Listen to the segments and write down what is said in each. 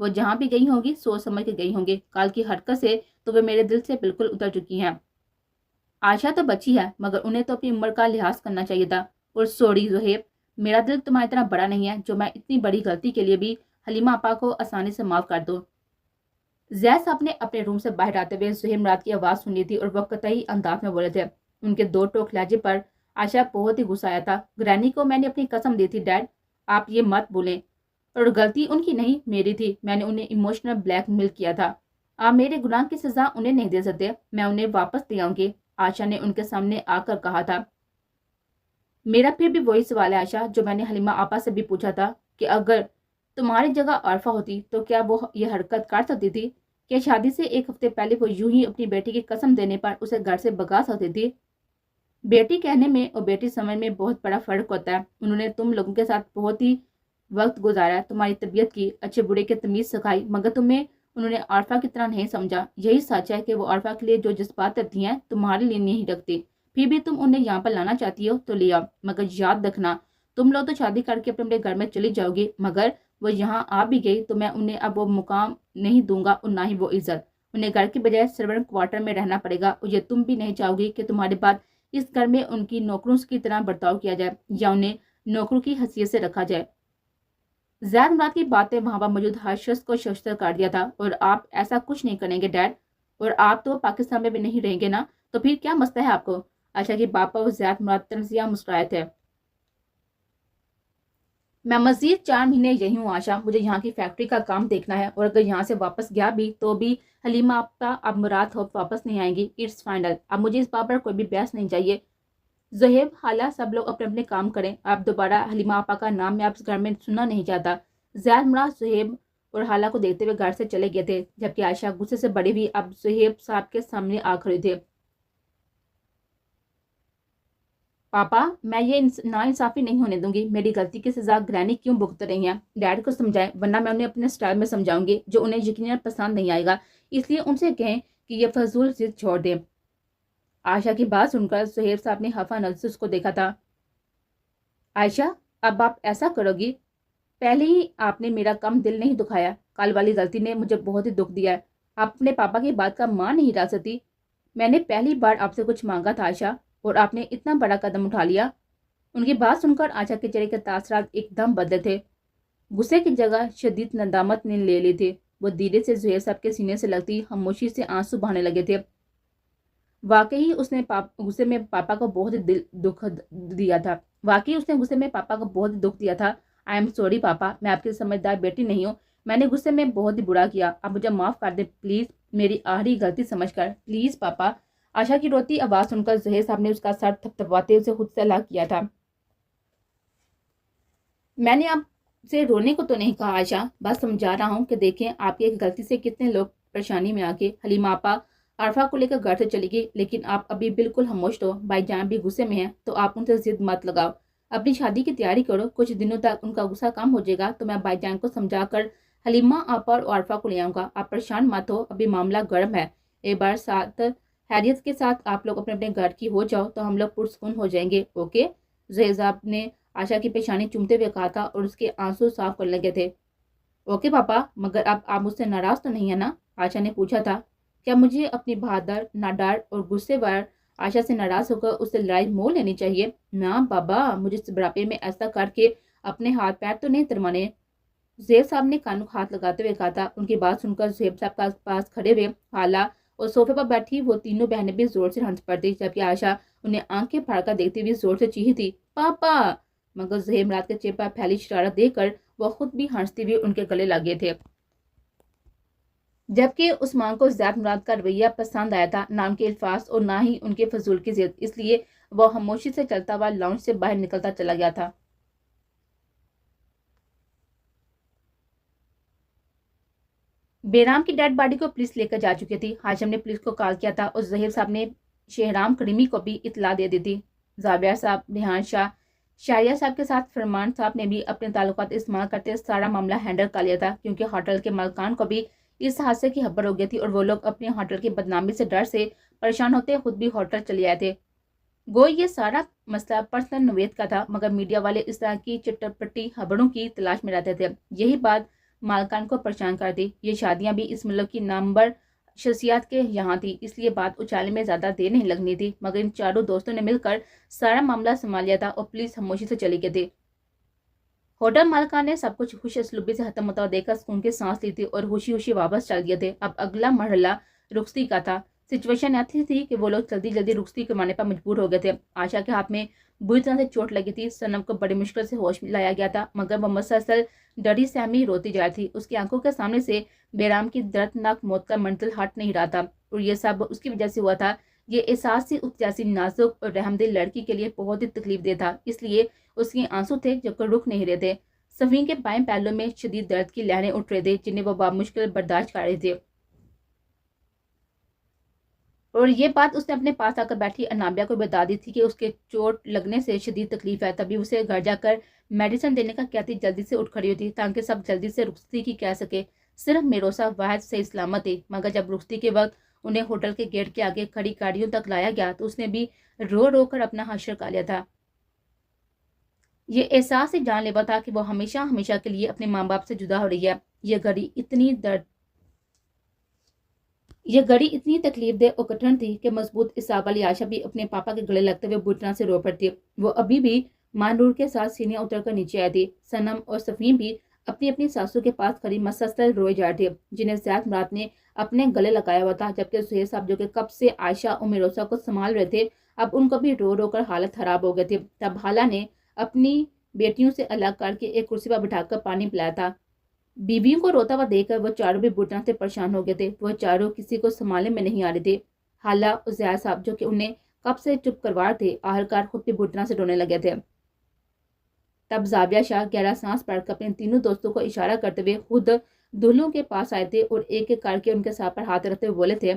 وہ جہاں بھی گئی ہوں گی سوچ سمجھ کے گئی ہوں گی. کال کی حرکت سے تو وہ میرے دل سے بالکل اتر چکی ہیں. عائشہ تو بچی ہے مگر انہیں تو اپنی عمر کا لحاظ کرنا چاہیے تھا. اور سوری زہیب، میرا دل تمہاری طرح بڑا نہیں ہے جو میں اتنی بڑی غلطی کے لیے بھی حلیمہ آپا کو آسانی سے معاف کر دوں. زید صاحب نے اپنے روم سے باہر آتے ہوئے زہیر مراد کی آواز سنی تھی اور وہ قطعی انداز میں بولے تھے. ان کے دو ٹوک لہجے پر عائشہ بہت ہی غصہ آیا تھا. گرینی کو میں نے اپنی قسم دی تھی ڈیڈ، آپ یہ مت بولیں، اور غلطی ان کی نہیں میری تھی. میں نے انہیں ایموشنل بلیک میل کیا تھا. آپ میرے گناہ کی سزا انہیں نہیں دے سکتے، میں انہیں واپس دے آؤں گی، عائشہ نے ان کے سامنے آ کر کہا تھا. میرا پھر بھی وہی سوال ہے عائشہ جو میں نے حلیمہ آپا سے بھی پوچھا تھا کہ اگر تمہاری جگہ عارفہ ہوتی تو کیا وہ یہ حرکت کر سکتی تھی؟ کہ شادی سے ایک ہفتے پہلے وہ یوں ہی اپنی بیٹی کی قسم دینے پر اسے گھر سے بھگا سکتی تھی؟ بیٹی کہنے میں اور بیٹی سمجھ میں بہت بڑا فرق ہوتا ہے. انہوں نے تم لوگوں کے ساتھ بہت ہی وقت گزارا، تمہاری طبیعت کی، اچھے برے کی تمیز سکھائی، مگر تمہیں انہوں نے عارفہ کی طرح نہیں سمجھا. یہی سچ ہے کہ وہ عارفہ کے لیے جو جذبات رکھتی ہیں تمہارے لیے نہیں رکھتی. پھر بھی تم انہیں یہاں پر لانا چاہتی ہو تو لے آؤ، مگر یاد رکھنا تم لوگ تو شادی کر کے اپنے گھر میں چلی جاؤ گی، مگر وہ یہاں آ بھی گئی تو میں انہیں اب وہ مقام نہیں دوں گا اور نہ ہی وہ عزت. انہیں گھر کے بجائے سرونٹ کوارٹر میں رہنا پڑے گا، اور یہ تم بھی نہیں چاہو گی کہ تمہارے بعد اس گھر میں ان کی نوکروں کی طرح برتاؤ کیا جائے یا انہیں نوکروں کی حیثیت سے رکھا جائے. زید مراد کی باتیں وہاں پر موجود ہر شخص کو ششدر کر دیا تھا. اور آپ ایسا کچھ نہیں کریں گے ڈیڈ، اور آپ تو پاکستان میں بھی نہیں رہیں گے نا، تو پھر کیا مسئلہ ہے آپ کو؟ عائشہ کے باپا اور زید مراد تنزیہ مسکرائے تھے. میں مزید 4 مہینے یہی ہوں عائشہ، مجھے یہاں کی فیکٹری کا کام دیکھنا ہے، اور اگر یہاں سے واپس گیا بھی تو بھی حلیمہ آپا اب مراد ہوپ واپس نہیں آئیں گی. It's final. اب مجھے اس بات پر کوئی بھی بحث نہیں چاہیے. زہیب، حالہ سب لوگ اپنے اپنے کام کریں. اب دوبارہ حلیمہ آپا کا نام میں اب اس گھر میں سننا نہیں چاہتا. زید مراد زہیب اور حالہ کو دیکھتے ہوئے گھر سے چلے گئے تھے، جبکہ عائشہ غصے سے بڑی ہوئی اب زہیب صاحب کے سامنے آ کھڑی تھے. پاپا، میں یہ ناانصافی نہیں ہونے دوں گی. میری غلطی کی سزا گرینی کیوں بھگت رہی ہیں؟ ڈیڈ کو سمجھائیں، ورنہ میں انہیں اپنے سٹائل میں سمجھاؤں گی جو انہیں یقیناً پسند نہیں آئے گا. اس لیے ان سے کہیں کہ یہ فضول ضد چھوڑ دیں. عائشہ کی بات سن کر زہیب صاحب نے خفا نظر سے اس کو دیکھا تھا. عائشہ، اب آپ ایسا کرو گی؟ پہلے ہی آپ نے میرا کم دل نہیں دکھایا. کل والی غلطی نے مجھے بہت ہی دکھ دیا ہے. آپ اپنے پاپا کی بات کا مان نہیں رہ سکتی. میں نے پہلی بار آپ سے کچھ مانگا تھا عائشہ، اور آپ نے اتنا بڑا قدم اٹھا لیا. ان کی بات سن کر عائشہ کے چہرے کے تاثرات ایک دم بدلے تھے. غصے کی جگہ شدید ندامت نے لے لی تھی. وہ دھیرے سے زہیر صاحب کے سینے سے لگتی خاموشی سے آنسو بہانے لگے تھے. واقعی اس نے غصے میں پاپا کو بہت دکھ دیا تھا. آئی ایم سوری پاپا، میں آپ کی سمجھدار بیٹی نہیں ہوں. میں نے غصے میں بہت ہی برا کیا. آپ مجھے معاف کر دیں پلیز، میری آخری غلطی سمجھ کر، پلیز پاپا. عائشہ کی روتی آواز سن کر زہیر صاحب نے اس کا سر تھپتھپاتے اسے خود سے الگ کیا تھا. میں نے آپ سے رونے کو تو نہیں کہا عائشہ، بس سمجھا رہا ہوں کہ دیکھیں آپ کی ایک غلطی سے کتنے لوگ پریشانی میں آ کے. حلیمہ آپا عارفہ کو لے کر گھر سے چلی گئی، لیکن آپ ابھی بالکل خاموش ہو. بھائی جان بھی غصے میں ہیں تو آپ ان سے ضد مت لگاؤ. اپنی شادی کی تیاری کرو، کچھ دنوں تک ان کا غصہ کم ہو جائے گا تو میں بھائی جان کو سمجھا کر حلیمہ آپا اور عارفہ کو لے آؤں گا. آپ پریشان مت ہو، ابھی معاملہ گرم ہے. ایک بار ساتھ خیریت کے ساتھ آپ لوگ اپنے اپنے گھر کی ہو جاؤ تو ہم لوگ پرسکون ہو جائیں گے. اوکے؟ زہیر صاحب نے عائشہ کی پیشانی چومتے ہوئے کہا تھا اور اس کے آنسو صاف کرنے لگے تھے. اوکے پاپا، مگر اب آپ مجھ سے ناراض تو نہیں ہے نا؟ عائشہ نے پوچھا تھا. کیا مجھے اپنی بہادر، ناڈر اور غصے وار عائشہ سے ناراض ہو کر اس سے لڑائی مول لینی چاہیے؟ نہ بابا، مجھے اس بڑھاپے میں ایسا کر کے اپنے ہاتھ پیر تو نہیں ترمانے. زہیر صاحب نے کانوں کو ہاتھ لگاتے ہوئے کہا تھا. ان کی بات سن کر زہیر صاحب کے پاس کھڑے ہوئے حالہ اور صوفے پر بیٹھی وہ تینوں بہنیں بھی زور سے ہنس پڑتی، جبکہ عائشہ انہیں آنکھیں پھاڑ کر دیکھتی ہوئی زور سے چیخی تھی، پاپا. مگر زہیر مراد کے چہرے پر پھیلی شرارت دیکھ کر وہ خود بھی ہنستی ہوئی ان کے گلے لگے تھے. جبکہ عثمان کو زید مراد کا رویہ پسند آیا تھا، نہ ان کے الفاظ اور نہ ہی ان کے فضول کی ضد. اس لیے وہ خاموشی سے چلتا ہوا لاؤنج سے باہر نکلتا چلا گیا تھا. بیرام کی ڈیڈ باڈی کو پولیس لے کر جا چکی تھی. ہاشم نے پولیس کو کال کیا تھا اور زہیر صاحب نے شہرام کریمی کو بھی اطلاع دے دی تھی. زابیہ صاحب، ریحان شاہ، شاریہ صاحب کے ساتھ فرمان صاحب نے بھی اپنے تعلقات استعمال کرتے سارا معاملہ ہینڈل کر لیا تھا، کیونکہ ہوٹل کے مالکان کو بھی اس حادثے کی خبر ہو گئی تھی اور وہ لوگ اپنے ہوٹل کی بدنامی سے ڈر سے پریشان ہوتے خود بھی ہوٹل چلے آئے تھے. گو یہ سارا مسئلہ پرسنل نوید کا تھا، مگر میڈیا والے اس طرح کی چٹپٹی خبروں کی تلاش میں رہتے تھے. یہی بات مالکان کو پریشان کر دی۔ یہ شادیاں بھی اس ملک کی نامور شخصیات کے یہاں تھی، اس لیے بات اچھالنے میں زیادہ دیر نہیں لگنی تھی، مگر ان چاروں دوستوں نے مل کر سارا معاملہ سنبھال لیا تھا اور پولیس خاموشی سے چلی گئی تھی۔ ہوٹل مالکان نے سب کچھ خوش اسلوبی سے ختم ہوتا دیکھ کر سکون کی سانس لی تھی اور خوشی خوشی واپس چل گئے تھے۔ اب اگلا مرحلہ رخصتی کا تھا۔ سچویشن ایسی تھی کہ وہ لوگ جلدی جلدی رخصتی کروانے پر مجبور ہو گئے تھے۔ عائشہ کے ہاتھ میں بری طرح سے چوٹ لگی تھی۔ صنم کو بڑی مشکل سے ہوش میں لایا گیا تھا، مگر وہ مسلسل ڈری سہمی روتی جا رہی تھی۔ اس کی آنکھوں کے سامنے سے بیرام کی دردناک موت کا منظر ہٹ نہیں رہا تھا، اور یہ سب اس کی وجہ سے ہوا تھا۔ یہ احساس اس جیسی نازک اور رحم دل لڑکی کے لیے بہت ہی تکلیف دہ تھا، اس لیے اس کے آنسو تھے جو رک نہیں رہے تھے۔ صفین کے بائیں پہلو میں شدید درد کی لہریں اٹھ رہے تھے، جنہیں وہ بامشکل برداشت کر رہے تھے، اور یہ بات اس نے اپنے پاس آ کر بیٹھی انابیہ کو بتا دی تھی کہ اس کے چوٹ لگنے سے شدید تکلیف ہے۔ تبھی اسے گھر جا کر میڈیسن دینے کا کہتی جلدی سے اٹھ کھڑی ہوتی تاکہ سب جلدی سے رخصتی کی کہہ سکے۔ صرف میروسا واحد صحیح سلامت تھی، مگر جب رخصتی کے وقت انہیں ہوٹل کے گیٹ کے آگے کھڑی گاڑیوں تک لایا گیا تو اس نے بھی رو رو کر اپنا حشر کا لیا تھا۔ یہ احساس ہی جان لیوا تھا کہ وہ ہمیشہ ہمیشہ کے لیے اپنے ماں باپ سے جدا ہو رہی ہے۔ یہ گھڑی اتنی تکلیف دہ اور کٹھن تھی کہ مضبوط اعصاب والی عائشہ بھی اپنے پاپا کے گلے لگتے ہوئے بری طرح سے رو پڑتی۔ وہ ابھی بھی مانور کے ساتھ سینیاں اتر کر نیچے آئی تھی۔ صنم اور صفین بھی اپنی اپنی ساسو کے پاس کھڑی مسلسل روئے جا رہے تھے، جنہیں زیاد مراد نے اپنے گلے لگایا ہوا تھا، جبکہ سہیل صاحب جو کہ کب سے عائشہ اور میروسا کو سنبھال رہے تھے، اب ان کو بھی رو رو کر حالت خراب ہو گئی تھی۔ تب حالہ نے اپنی بیٹیوں سے الگ کر کے ایک کرسی پر بٹھا کر پانی پلایا تھا۔ بیویوں کو روتا ہوا دیکھ کر وہ چاروں بھی بری طرح سے پریشان ہو گئے تھے۔ وہ چاروں کسی کو سنبھالنے میں نہیں آ رہے تھے۔ حالہ اور زیاد صاحب جو کہ انہیں کب سے چپ کروار تھے، آخرکار خود بھی بری طرح سے رونے لگے تھے۔ تب زاویہ شاہ گہرا سانس پڑھ کر اپنے تینوں دوستوں کو اشارہ کرتے ہوئے خود دلہنوں کے پاس آئے تھے اور ایک ایک کر کے ان کے سر پر ہاتھ رکھتے ہوئے بولے تھے،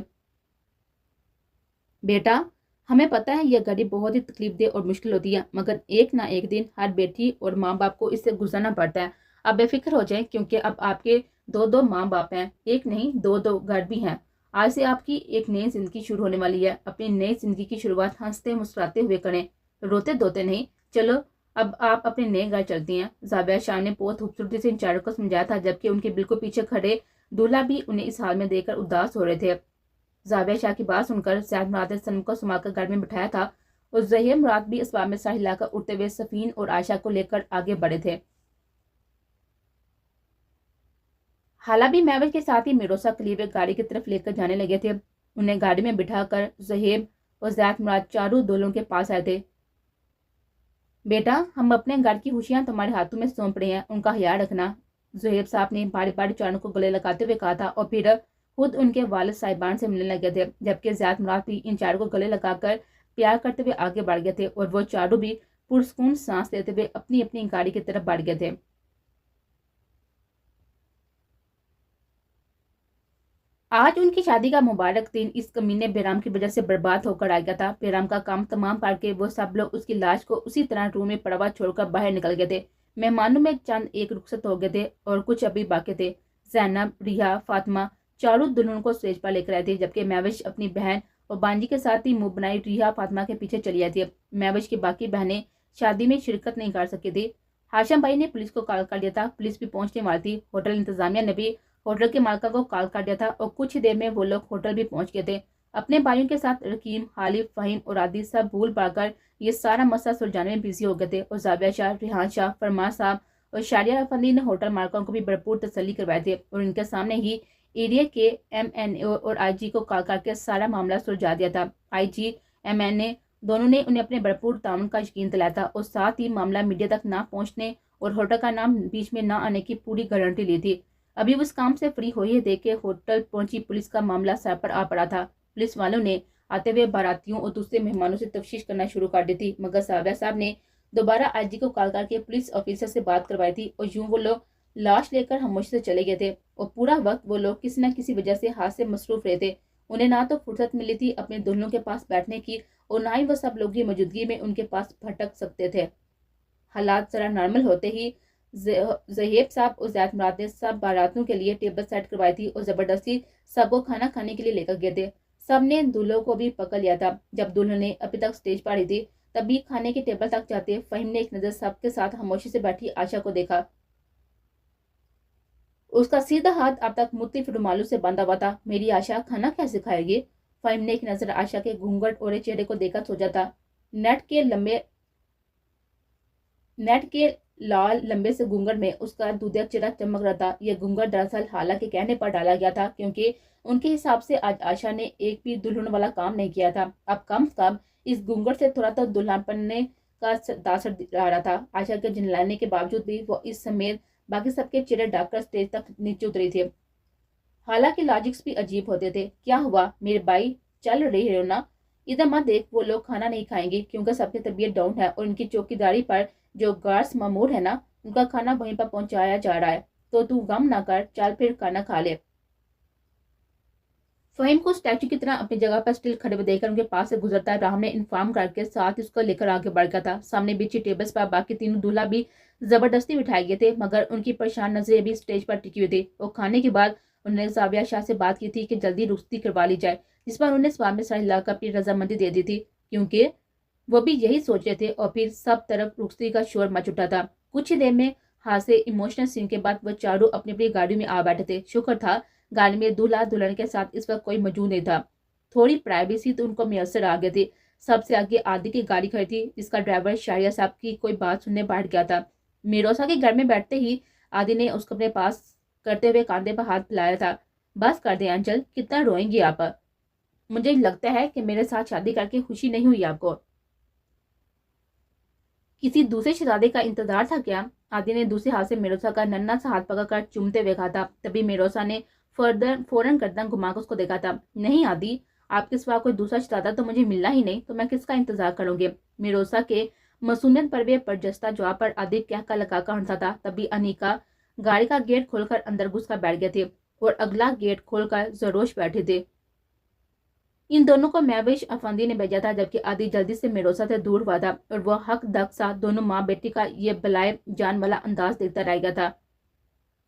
بیٹا، ہمیں پتہ ہے یہ گھڑی بہت ہی تکلیف دہ اور مشکل ہوتی ہے، مگر ایک نہ ایک دن ہر بیٹی اور ماں باپ کو اس سے گزرنا پڑتا ہے۔ اب بے فکر ہو جائیں، کیونکہ اب آپ کے دو ماں باپ ہیں، ایک نہیں دو گھر بھی ہیں۔ آج سے آپ کی ایک نئی زندگی شروع ہونے والی ہے۔ اپنی نئی زندگی کی شروعات ہنستے مسکراتے ہوئے کریں، روتے دھوتے نہیں۔ چلو اب آپ اپنے نئے گھر چلتی ہیں۔ زاویہ شاہ نے بہت خوبصورتی سے ان چاروں کو سمجھایا تھا، جبکہ ان کے بالکل پیچھے کھڑے دولہا بھی انہیں اس حال میں دیکھ کر اداس ہو رہے تھے۔ زاویہ شاہ کی بات سن کر زیاد مراد نے صنم کو سنبھال کر گھر میں بٹھایا تھا، اور ظہیر مراد بھی اسباب میں سر ہلا کر اٹھتے ہوئے صفین اور عائشہ کو لے کر آگے بڑھے تھے۔ حالہ بھی میوش کے ساتھ ہی میروسا کلیوے گاڑی کی طرف لے کر جانے لگے تھے۔ انہیں گاڑی میں بٹھا کر ظہیر اور زیاد مراد چاروں دولوں کے پاس آئے تھے۔ بیٹا، ہم اپنے گھر کی خوشیاں تمہارے ہاتھوں میں سونپ رہے ہیں، ان کا خیال رکھنا، ظہیر صاحب نے باری باری چاروں کو گلے لگاتے ہوئے کہا تھا، اور پھر خود ان کے والد صاحبان سے ملنے لگے تھے، جبکہ زیاد مراد بھی ان چاروں کو گلے لگا کر پیار کرتے ہوئے آگے بڑھ گئے تھے، اور وہ چاروں بھی پرسکون سانس لیتے ہوئے اپنی اپنی گاڑی کی طرف بڑھ گئے تھے۔ آج ان کی شادی کا مبارک دن اس کمینے بیرام کی وجہ سے برباد ہو کر آ گیا تھا۔ بیرام کا کام تمام کر کے وہ سب لوگ اس کی لاش کو اسی طرح روم میں پڑا ہوا چھوڑ کر باہر نکل گئے تھے۔ مہمانوں میں چند ایک رخصت ہو گئے تھے اور کچھ ابھی باقی تھے۔ زینب، ریحا، فاطمہ چاروں دلہنوں کو اسٹیج پر لے کر آئے تھے، جبکہ میوش اپنی بہن اور بانجی کے ساتھ ہی منہ بنائی ریحا فاطمہ کے پیچھے چلی آئی تھی۔ میوش کی باقی بہنیں شادی میں شرکت نہیں کر سکی تھی۔ ہاشم بھائی نے پولیس کو کال کر دیا تھا، پولیس بھی پہنچنے والی تھی۔ ہوٹل انتظامیہ نے بھی ہوٹل کے مالکہ کو کال کر دیا تھا، اور کچھ دیر میں وہ لوگ ہوٹل بھی پہنچ گئے تھے۔ اپنے بھائیوں کے ساتھ رقیم، حالف، فہیم اور عادی سب بھول بھال کر یہ سارا مسئلہ سلجھانے میں بزی ہو گئے تھے، اور زاویہ شاہ، ریحان شاہ، فرمان صاحب اور شاریہ افندی نے ہوٹل مالکوں کو بھی بھرپور تسلی کروائے تھے، اور ان کے سامنے ہی ایریا کے MNA اور IG کو کال کر کے سارا معاملہ سلجھا دیا تھا۔ IG MNA دونوں نے انہیں اپنے بھرپور تعاون کا یقین دلایا تھا، اور ساتھ ہی معاملہ میڈیا تک نہ پہنچنے اور ہوٹل کا نام بیچ میں نہ آنے کی پوری گارنٹی لی تھی۔ ابھی اس کام سے فری ہوئی دیکھ کے ہوٹل پہنچی پولیس کا معاملہ سر پر آ پڑا تھا۔ پولیس والوں نے آتے ہوئے باراتیوں اور دوسرے مہمانوں سے تفتیش کرنا شروع کر دی تھی، مگر زاویہ صاحب نے دوبارہ IG کو کال کر کے پولیس آفیسر سے بات کروائی تھی، اور یوں وہ لوگ لاش لے کر خاموشی سے چلے گئے تھے، اور پورا وقت وہ لوگ کسی نہ کسی وجہ سے ہاتھ سے مصروف رہے تھے۔ انہیں نہ تو فرصت ملی تھی اپنے دلہنوں کے پاس بیٹھنے کی، اور نہ ہی وہ سب لوگ کی موجودگی میں ان کے پاس بھٹک سکتے تھے۔ حالات ذرا نارمل ہوتے ہی زہیب صاحب اور زید مراد نے سب باراتوں کے لیے ٹیبل سیٹ کروائی تھی، اور زبردستی سب کو کھانا کھانے کے لیے لے کر گئے تھے۔ سب نے دولہوں کو بھی پکڑ لیا تھا۔ جب دلہن نے ابھی تک سٹیج پر ہی تھی، تبھی کھانے کے ٹیبل تک جاتے فہیم نے ایک نظر سب کے ساتھ خاموشی سے بیٹھی عائشہ کو دیکھا۔ اس کا سیدھا ہاتھ اب تک مختلف رومالوں سے بندھا ہوا تھا۔ میری آشا کھانا کیسے کھائے گی؟ فہیم نے ایک نظر آشا کے گھونگھٹ اور چہرے کو دیکھا سوچا تھا۔ نیٹ کے لال لمبے سے گھونگھٹ میں اس کا دودھیا چہرہ چمک رہا تھا۔ یہ گھونگھٹ دراصل حالہ کے کہنے پر ڈالا گیا تھا، کیونکہ ان کے حساب سے آج آشا نے ایک بھی دلہن والا کام نہیں کیا تھا۔ اب کم سے کم اس گھونگھٹ سے تھوڑا تو دلہن پننے کا تاثر آ رہا تھا۔ آشا کے جھنجھلانے کے باوجود بھی وہ اس سمیت باقی سب کے چہرے ڈھک کر اسٹیج تک نیچے اتری تھی۔ حالانکہ لاجکس بھی عجیب ہوتے تھے۔ کیا ہوا میرے بھائی، چل رہی ہو نا؟ ادھر مت دیکھ، وہ لوگ کھانا نہیں کھائیں گے کیونکہ سب کی طبیعت ڈاؤن ہے اور ان کی چوکیداری پر جو گارڈز مامور ہے نا، ان کا کھانا وہیں پر پہنچایا جا رہا ہے، تو غم نہ کر، چل پھر کھانا کھا لے۔ فہیم کو اسٹیچو کی طرح اپنی جگہ پر اسٹل کھڑے ہوئے دیکھ کر ان کے پاس سے گزرتا ہے۔ راہم نے انفارم کر کے ساتھ اس کو لے کر آگے بڑھ گیا تھا۔ سامنے بیچی ٹیبلز پر باقی تینوں دولہا بھی زبردستی بٹھائے گئے تھے، مگر ان کی پریشان نظریں بھی اسٹیج پر ٹکی ہوئی تھی۔ وہ کھانے کے بعد انہوں نے زاویہ شاہ سے بات کی تھی کہ جلدی رخصتی کروا لی جائے، جس پر انہوں نے سوال میں سر ہلا کر اپنی رضامندی دے دی تھی، کیونکہ وہ بھی یہی سوچ رہے تھے۔ اور پھر سب طرف رخصتی کا شور مچ اٹھا تھا۔ کچھ ہی دیر میں ہاتھ سے ایموشنل سین کے بعد وہ چاروں اپنی اپنی گاڑیوں میں آ بیٹھے تھے۔ شکر تھا گاڑی میں دولہا دلہن کے ساتھ اس وقت کوئی موجود نہیں تھا۔ تھوڑی پرائیویسی تو ان کو میسر آ گئی تھی۔ سب سے آگے عادی کی گاڑی کھڑی تھی، جس کا ڈرائیور شاہریہ صاحب کی کوئی بات سننے بیٹھ گیا تھا۔ میروسا کے گھر میں بیٹھتے ہی عادی نے اس کو اپنے پاس کرتے ہوئے کاندھے پر ہاتھ پھیلایا تھا۔ بس کر دیں انچل، کتنا روئیں گی آپ؟ مجھے لگتا ہے کہ میرے ساتھ شادی کر کے خوشی نہیں ہوئی آپ کو۔ کسی دوسرے شہزادے کا انتظار تھا کیا؟ عادی نے دوسرے ہاتھ سے میروسا کا ننھا سا ہاتھ پکڑ کر چومتے ہوئے کہا تھا۔ تبھی میروسا نے فوراً گردن گھما کر اس کو دیکھا تھا۔ نہیں عادی، آپ کے سوا کوئی دوسرا شہزادہ تو مجھے ملنا ہی نہیں، تو میں کس کا انتظار کروں گی؟ میروسا کے معصومیت پر برجستہ جواب پر عادی کہہ کر لگا کر ہنسا تھا۔ تبھی انیکا گاڑی کا گیٹ کھول کر اندر گھس کر بیٹھ گئے تھے اور اگلا گیٹ کھول کر زروش بیٹھے تھے۔ ان دونوں کو مہوش افندی نے بھیجا تھا، جبکہ عادی جلدی سے میروسا سے دور ہوا تھا اور وہ حق دک سا دونوں ماں بیٹی کا یہ بلائے جان والا انداز دیکھتا رہ گیا تھا۔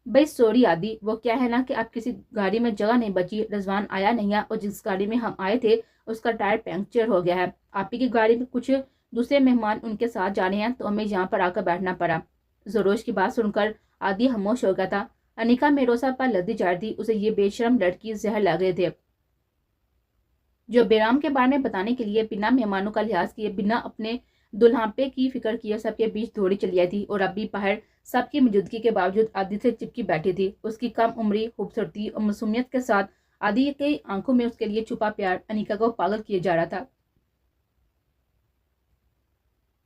بھائی سوری عادی، وہ کیا ہے نا کہ آپ کسی گاڑی میں جگہ نہیں بچی، رضوان آیا نہیں ہے اور جس گاڑی میں ہم آئے تھے اس کا ٹائر پنکچر ہو گیا ہے۔ آپ ہی کی گاڑی میں کچھ دوسرے مہمان ان کے ساتھ جانے ہیں، تو ہمیں یہاں پر آ کر بیٹھنا پڑا۔ زروش کی بات سن کر عادی خاموش ہو گیا تھا۔ انیکا میروسا پر لدی جا رہی تھی، اسے یہ بے شرم لڑکی زہر لگ رہے تھے، جو بیرام کے بارے میں بتانے کے لیے بنا مہمانوں کا لحاظ کیے، بنا اپنے دلہاپے کی فکر کیے سب کے بیچ دوڑی چلی آئی تھی، اور اب بھی باہر سب کی موجودگی کے باوجود عادی سے چپکی بیٹھی تھی۔ اس کی کم عمری، خوبصورتی اور معصومیت کے ساتھ عادی کی آنکھوں میں اس کے لیے چھپا پیار انیکا کو پاگل کیے جا رہا تھا۔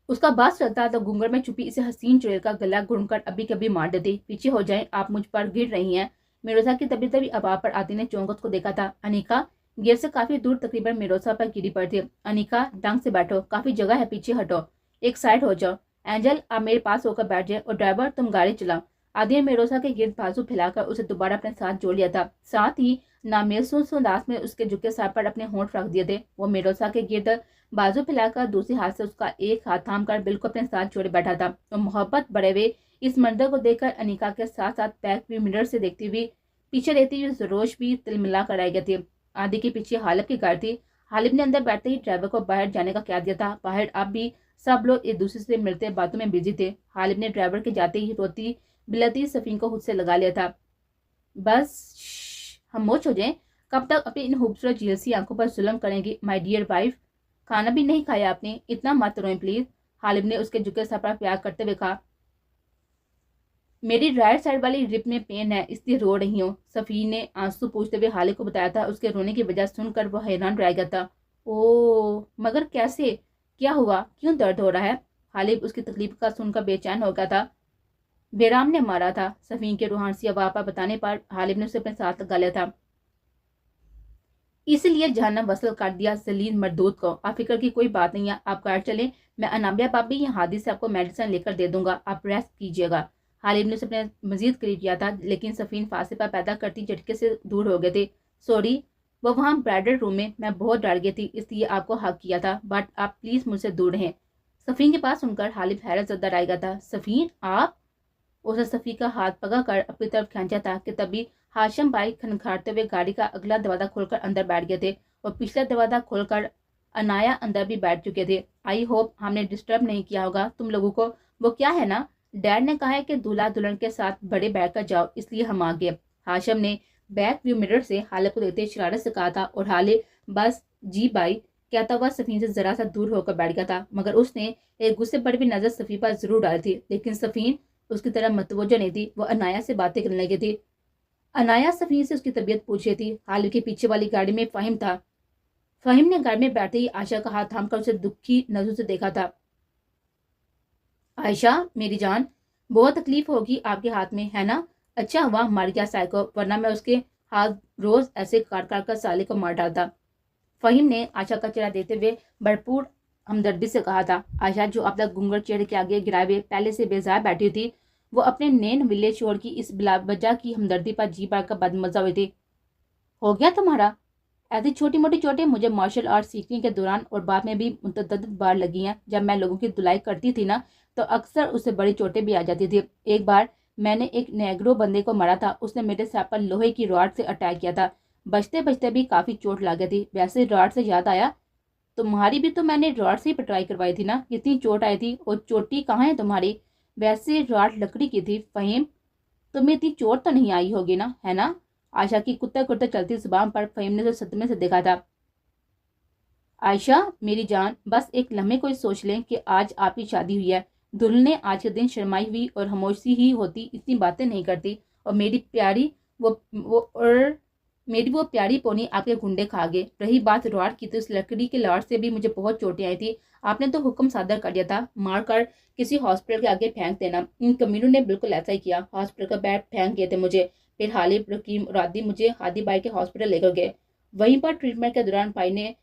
اس کا بات چلتا تو گھونگھٹ میں چھپی اسے حسین چڑیل کا گلا گھونٹ کر ابھی کبھی مار دیتی۔ پیچھے ہو جائیں، آپ مجھ پر گر رہی ہیں۔ میروسا کی طبی طبی آواز پر عادی نے چونک اس کو دیکھا تھا۔ انیکا گیٹ سے کافی دور تقریباً میروسا پر گری پڑی تھی۔ انیکا ڈنگ سے بیٹھو، کافی جگہ ہے، پیچھے ہٹو، ایک سائڈ ہو جاؤ۔ اینجل آپ میرے پاس ہو کر بیٹھ جائے، اور ڈرائیور تم گاڑی چلاؤ۔ عادی نے میروسا کے گرد بازو پھیلا کر اسے دوبارہ اپنے ساتھ جوڑ لیا تھا، ساتھ ہی نامحسوس انداز میں اس کے جھکے سر پر اپنے ہونٹ رکھ دیے تھے۔ وہ میروسا کے گرد بازو پھیلا کر دوسرے ہاتھ سے اس کا ایک ہاتھ تھام کر بالکل اپنے ساتھ جوڑے بیٹھا تھا، اور محبت بڑے ہوئے اس منظر کو دیکھ کر انیکا کے ساتھ ساتھ بیک ویو مرر سے دیکھتی ہوئی پیچھے دیکھتی ہوئی زروش بھی تلملا کر رہ گئی تھی۔ عادی کے پیچھے حالب کی گاڑی تھی۔ حالب نے اندر بیٹھتے ہی ڈرائیور کو باہر جانے کا کہہ دیا تھا۔ باہر اب بھی سب لوگ ایک دوسرے سے ملتے باتوں میں بزی تھے۔ حالب نے ڈرائیور کے جاتے ہی روتی بلتی سفین کو خود سے لگا لیا تھا۔ بس خاموش ہو جائیں، کب تک اپنی ان خوبصورت جھیلسی آنکھوں پر ظلم کریں گی مائی ڈیئر وائف؟ کھانا بھی نہیں کھایا آپ نے، اتنا مت روئیں پلیز۔ حالب نے اس کے جھکے سر پر پیار کرتے ہوئے کہا۔ میری رائٹ سائڈ والی رب میں پین ہے، اس لیے رو رہی ہوں، سفین نے آنسو پوچھتے ہوئے حالب کو بتایا تھا۔ اس کے رونے کی وجہ سن کر وہ حیران رہ گیا تھا۔ اوہ، مگر کیسے؟ کیا ہوا؟ کیوں درد ہو رہا ہے؟ حالب اس کی تکلیف کا سن کر بے چین ہو گیا تھا۔ بیرام نے مارا تھا، سفین کے روحانسی آواز پر بتانے پر حالب نے اسے اپنے ساتھ لگا لیا تھا۔ اس لیے جہنم وصل کر دیا ذلیل مردود کو۔ آپ فکر کی کوئی بات نہیں ہے، آپ گھر چلیں، میں انابیہ بابی یا ہادی سے آپ کو میڈیسن لے کر دے دوں گا، آپ ریسٹ کیجیے گا۔ حالب نے اسے اپنے مزید قریب کیا تھا، لیکن سفین فاصلہ پیدا کرتی جھٹکے سے دور ہو گئے تھے۔ سوری، وہ وہاں برائڈل روم میں بہت ڈر گئی تھی، اس لیے آپ کو حق کیا تھا، بٹ آپ پلیز مجھ سے دور رہیں۔ سفین کے پاس سن کر حالب حیرت زدہ رہ گیا تھا۔ سفین آپ؟ اسے سفین کا ہاتھ پکڑ کر اپنی طرف کھینچا تھا کہ تبھی ہاشم بھائی کھنکھاڑتے ہوئے گاڑی کا اگلا دروازہ کھول کر اندر بیٹھ گئے تھے، اور پچھلا دروازہ کھول کر انایا اندر بھی بیٹھ چکے تھے۔ آئی ہوپ ہم نے ڈسٹرب نہیں کیا ہوگا تم لوگوں کو۔ وہ کیا ہے نا، ڈیڈ نے کہا ہے کہ دولہا دلہن کے ساتھ بڑے بیٹھ کر جاؤ، اس لیے ہم آ گئے۔ ہاشم نے بیک ویو مرر سے حالے کو دیکھتے شرارت سے کہا تھا اور حالے بس جی بائی کہتا ہوا سفین سے ذرا سا دور ہو کر بیٹھ گیا تھا، مگر اس نے ایک غصے پر بھی نظر سفین پر ضرور ڈالی تھی، لیکن سفین اس کی طرح متوجہ نہیں تھی۔ وہ انایا سے باتیں کرنے لگی تھی۔ انایا سفین سے اس کی طبیعت پوچھ رہی تھی۔ حالے کے پیچھے والی گاڑی میں فہیم تھا۔ فہیم نے گاڑی میں بیٹھتے ہی عائشہ کا ہاتھ تھام کر اسے دکھی نظروں سے دیکھا تھا۔ عائشہ میری جان، بہت تکلیف ہوگی آپ کے ہاتھ میں، ہے نا؟ اچھا ہوا مر گیا سائیکو، ورنہ میں اس کے ہاتھ روز ایسے کاٹ کر سالے کو مار ڈالتا۔ فہیم نے عائشہ کا چہرہ دیتے ہوئے بھرپور ہمدردی سے کہا تھا۔ عائشہ جو اب تک گنگر چہرے کے آگے گرائے ہوئے پہلے سے بیزار بیٹھی تھی، وہ اپنے نین ولے شوہر کی اس بلا وجہ کی ہمدردی پر جی بھر کر بدمزہ ہوئی تھی۔ ہو گیا تمہارا؟ ایسی چھوٹی موٹی چوٹیں مجھے مارشل آرٹ سیکھنے کے دوران اور بعد میں بھی متعدد بار لگی ہیں۔ جب میں لوگوں کی دلائی کرتی تھی نا تو اکثر اس سے بڑی چوٹیں بھی آ جاتی تھی۔ ایک بار میں نے ایک نیگرو بندے کو مارا تھا، اس نے میرے سر پر لوہے کی راڈ سے اٹیک کیا تھا، بچتے بچتے بھی کافی چوٹ لگ گئی تھی۔ ویسے راڈ سے یاد آیا، تمہاری بھی تو میں نے راڈ سے ہی پٹرائی کروائی تھی نا، کتنی چوٹ آئی تھی، اور چوٹی کہاں ہے تمہاری؟ ویسے راڈ لکڑی کی تھی فہیم، تمہیں اتنی چوٹ تو نہیں آئی ہوگی نا، ہے نا؟ عائشہ کی کتے کتے چلتی زبان پر فہیم نے صدمے سے دیکھا تھا۔ عائشہ میری جان، بس ایک لمحے کو سوچ لیں کہ آج آپ کی شادی ہوئی ہے۔ دلہن نے آج کے دن شرمائی ہوئی اور خاموشی ہی ہوتی، اتنی باتیں نہیں کرتی، اور میری وہ پیاری پونی آپ کے گنڈے کھا گئے۔ رہی بات راڈ کی تو اس لکڑی کے لاڑ سے بھی مجھے بہت چوٹیں آئی تھی۔ آپ نے تو حکم صادر کر دیا تھا مار کر کسی ہاسپٹل کے آگے پھینک دینا، ان کمینوں نے بالکل ایسا ہی کیا، ہاسپٹل کا بیڈ پھینک گئے تھے مجھے، پھر حالب رکیم اور عادی مجھے ہادی بائی کے ہاسپٹل لے کر گئے۔ وہیں پر ٹریٹمنٹ کے دوران بھائی نے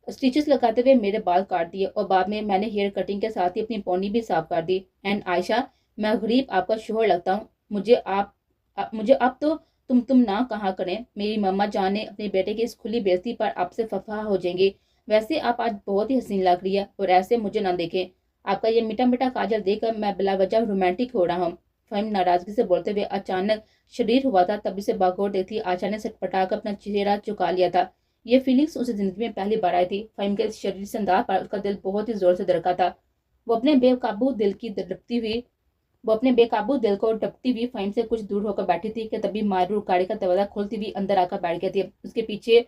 اسٹیچز لگاتے ہوئے میرے بال کاٹ دیے، اور بعد میں نے ہیئر کٹنگ کے ساتھ ہی اپنی پونی بھی صاف کر دی۔ اینڈ عائشہ، میں غریب آپ کا شوہر لگتا ہوں، مجھے اب تو تم نہ کہا کریں، میری ماما جان نے اپنے بیٹے کی اس کھلی بےعزتی پر آپ سے خفا ہو جائیں گی۔ ویسے آپ آج بہت ہی حسین لگ رہی ہے، اور ایسے مجھے نہ دیکھیں، آپ کا یہ میٹھا میٹھا کاجل دیکھ کر میں بلا وجہ رومانٹک ہو رہا ہوں۔ فہیم ناراضگی سے بولتے ہوئے اچانک شریر ہوا تھا، تب اسے باغور دیکھتی عائشہ نے سٹپٹا کر اپنا چہرہ چکا لیا تھا۔ یہ فیلنگز اسے زندگی میں پہلی بار آئی تھی۔ فہیم کے شریر سے انداز پر اس کا دل بہت ہی زور سے دھڑکا تھا۔ وہ اپنے بے قابو دل کو ڈپٹتی ہوئی فہیم سے کچھ دور ہو کر بیٹھی تھی کہ تبھی مارور گاڑی کا دروازہ کھولتی ہوئی اندر آ کر بیٹھ گئی تھی۔ اس کے پیچھے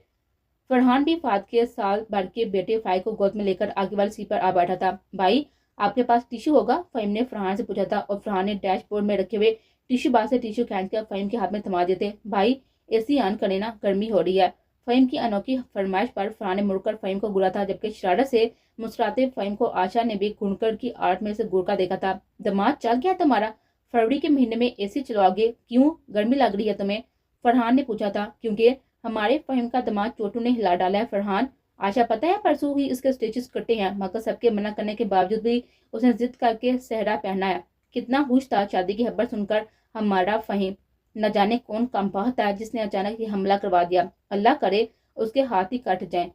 فرحان بھی فات کے سال بھر کے بیٹے فائق کو گود میں لے کر آگے والی سیٹ پر آ بیٹھا تھا۔ بھائی آپ کے پاس ٹیشو ہوگا؟ فہیم نے فرحان سے پوچھا تھا، اور فرحان نے ڈیش بورڈ میں رکھے ہوئے ٹیشو باکس سے ٹیشو کھینچ کر فہیم کے ہاتھ میں تھما دیتے۔ بھائی اے سی آن کرے نا، گرمی ہو رہی ہے۔ فہیم کی انوکھی فرمائش پر فرحان نے مڑ کر فہیم کو گھورا تھا، جبکہ شرارت سے مسکراتے فہیم کو عائشہ نے بھی گھنکڑ کی آڑ میں سے گھور کر دیکھا تھا۔ دماغ چل گیا تمہارا؟ فروری کے مہینے میں اے سی چلاؤ گے؟ کیوں، گرمی لگ رہی ہے تمہیں؟ فرحان نے پوچھا تھا۔ کیونکہ ہمارے فہیم کا دماغ چوٹو نے ہلا ڈالا ہے فرحان۔ عائشہ پتہ ہے پرسوں ہی اس کے اسٹیچز کٹے ہیں، مگر سب کے منع کرنے کے باوجود بھی اس نے ضد کر کے صحرا پہنا ہے۔ کتنا خوش تھا شادی کی خبر سن کر ہمارا فہیم، نہ جانے کون کم بخت ہے جس نے اچانک یہ حملہ کروا دیا۔ اللہ کرے اس کے ہاتھ ہی کٹ جائیں،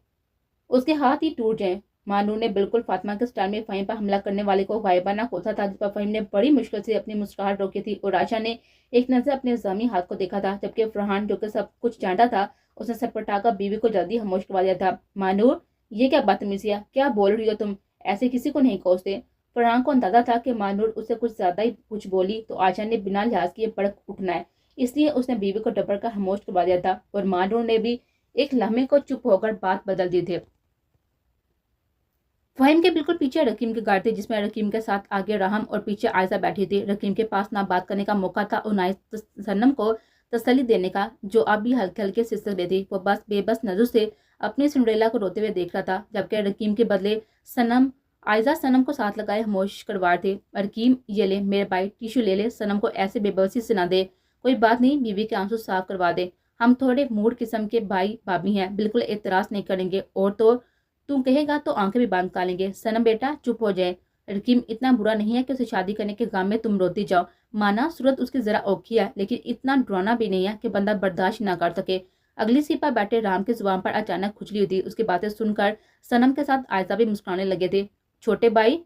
اس کے ہاتھ ہی ٹوٹ جائیں۔ مانور نے بالکل فاطمہ کے سٹائل میں فہیم پر حملہ کرنے والے کو غائبانہ کوسا تھا، جس پر فہیم نے بڑی مشکل سے اپنی مسکراہٹ روکی تھی، اور عائشہ نے ایک نظر اپنے زخمی ہاتھ کو دیکھا تھا، جبکہ فرحان جو کہ سب کچھ جانتا تھا، اس نے سٹپٹا کر بیوی کو جلدی خاموش کروا دیا تھا۔ مانور یہ کیا بدتمیزی ہے، کیا بول رہی ہو تم؟ ایسے کسی کو نہیں کوستے۔ فرحان کو اندازہ تھا کہ مانور اس سے کچھ زیادہ ہی کچھ بولی تو عائشہ نے بنا لحاظ کیے بڑک اٹھنا ہے، اس لیے اس نے بیوی کو ڈپڑ کر خاموش کروا دیا تھا، اور مانور نے بھی ایک لمحے کو چپ ہو کر بات بدل دی تھی۔ فہیم کے بالکل پیچھے رکیم کی گاڑی تھی، جس میں رکیم کے ساتھ آگے رحم اور پیچھے عائشہ بیٹھی تھی۔ رکیم کے پاس نہ بات کرنے کا موقع تھا اور نہ ہی سنم کو تسلی دینے کا، جو اب بھی ہلکے ہلکے سسک رہی تھی۔ وہ بس بے بس نظر سے اپنی سنڈریلا کو روتے ہوئے دیکھ رہا تھا، جبکہ رکیم کے بدلے عائشہ سنم کو ساتھ لگائے خاموش کروار تھی۔ رکیم یہ لے میرے بھائی، ٹیشو لے لے، سنم کو ایسے بے بسی سے نہ دے۔ کوئی بات نہیں، بیوی کے آنسو صاف کروا دے، ہم تھوڑے موڈ قسم کے بھائی بھابھی ہیں، بالکل اعتراض نہیں کریں گے، اور تو تم کہے گا تو آنکھیں بھی بند کر لیں گے۔ سنم بیٹا چپ ہو جائے، رکیم اتنا برا نہیں ہے کہ اسے شادی کرنے کے غم میں تم روتی جاؤ۔ مانا صورت اس کی ذرا اوکھی ہے، لیکن اتنا ڈرانا بھی نہیں ہے کہ بندہ برداشت نہ کر سکے۔ اگلی سیٹ پر بیٹھے رام کی زبان پر اچانک کھجلی ہوئی تھی۔ اس کی باتیں سن کر سنم کے ساتھ عائشہ بھی مسکرانے لگے تھے۔ چھوٹے بھائی،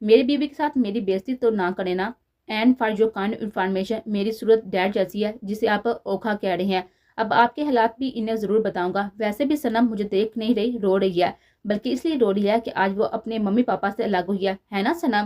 میری بیوی کے ساتھ میری بےعزتی تو نہ کرے نا۔ And for your kind information, میری صورت ڈیڈ جیسی ہے، جسے آپ اوکھا کہہ رہے ہیں۔ اب آپ کے حالات بھی انہیں ضرور بتاؤں گا۔ ویسے بھی سنم مجھے دیکھ نہیں رہی، رو رہی ہے، بلکہ اس لیے رو رہی ہے کہ آج وہ اپنے ممی پاپا سے الگ ہوئی ہے نا سنم؟